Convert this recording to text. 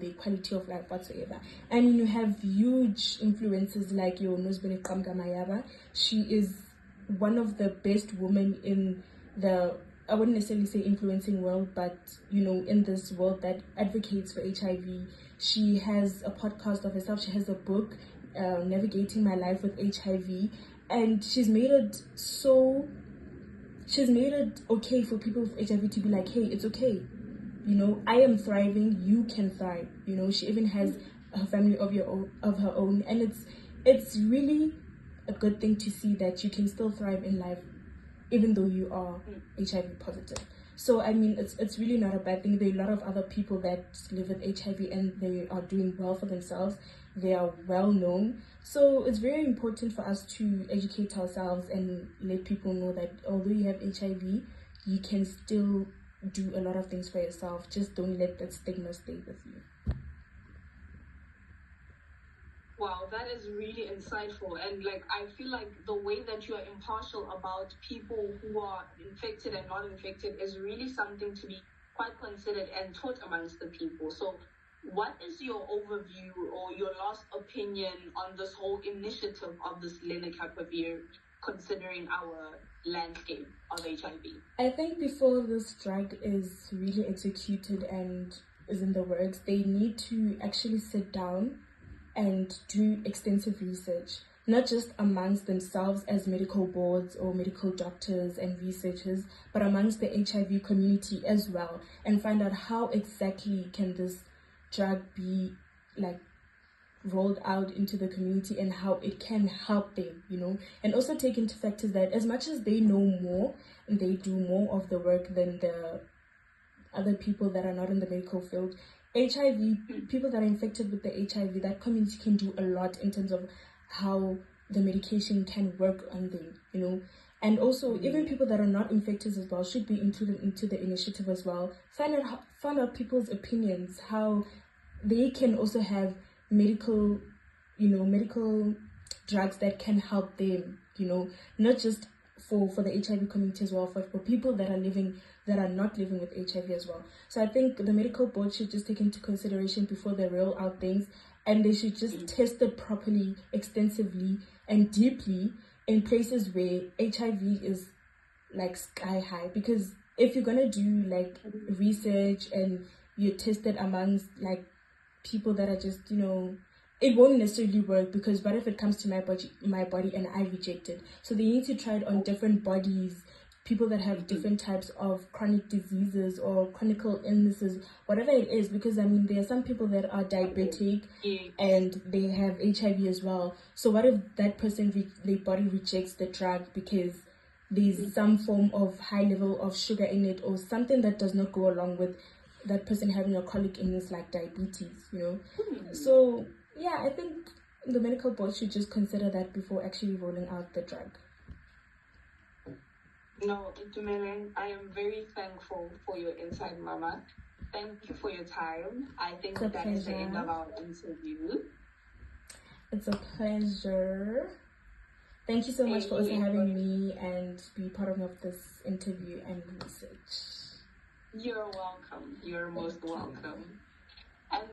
their quality of life whatsoever. And you have huge influences like your Nozbele Qamga Mayaba. She is one of the best women in the, I wouldn't necessarily say influencing world, but in this world that advocates for HIV. She has a podcast of herself. She has a book, Navigating My Life with HIV, and she's made it okay for people with HIV to be like, hey, it's okay. I am thriving, you can thrive. She even has a family of her own, and it's really a good thing to see that you can still thrive in life even though you are HIV positive. So I mean, it's really not a bad thing. There are a lot of other people that live with HIV and they are doing well for themselves. They are well known. So it's very important for us to educate ourselves and let people know that although you have HIV, you can still do a lot of things for yourself. Just don't let that stigma stay with you. Wow, that is really insightful. And I feel like the way that you are impartial about people who are infected and not infected is really something to be quite considered and taught amongst the people. So what is your overview or your last opinion on this whole initiative of this lenacapavir, considering our landscape of HIV? I think before this drug is really executed and is in the works, they need to actually sit down and do extensive research, not just amongst themselves as medical boards or medical doctors and researchers, but amongst the HIV community as well, and find out how exactly can this drug be rolled out into the community and how it can help them, and also take into factors that as much as they know more and they do more of the work than the other people that are not in the medical field, HIV, people that are infected with the HIV, that community can do a lot in terms of how the medication can work on them, and also even people that are not infected as well should be included into the initiative as well. Find out people's opinions, how they can also have medical drugs that can help them, not just for the HIV community as well, for people that are not living with HIV as well. So I think the medical board should just take into consideration before they roll out things, and they should just test it properly, extensively, and deeply in places where HIV is sky high. Because if you're gonna do research and you test it amongst people that are just it won't necessarily work, because what if it comes to my body and I reject it? So they need to try it on different bodies, people that have different types of chronic diseases or chronic illnesses, whatever it is, because I mean there are some people that are diabetic and they have HIV as well. So what if that person their body rejects the drug because there's some form of high level of sugar in it or something that does not go along with that person having a chronic illness like diabetes, So yeah, I think the medical board should just consider that before actually rolling out the drug. No, Itumeleng, I am very thankful for your insight, Mama. Thank you for your time. I think that is the end of our interview. It's a pleasure. Thank you so much for also having me and be part of this interview and research. You're welcome. You're most welcome.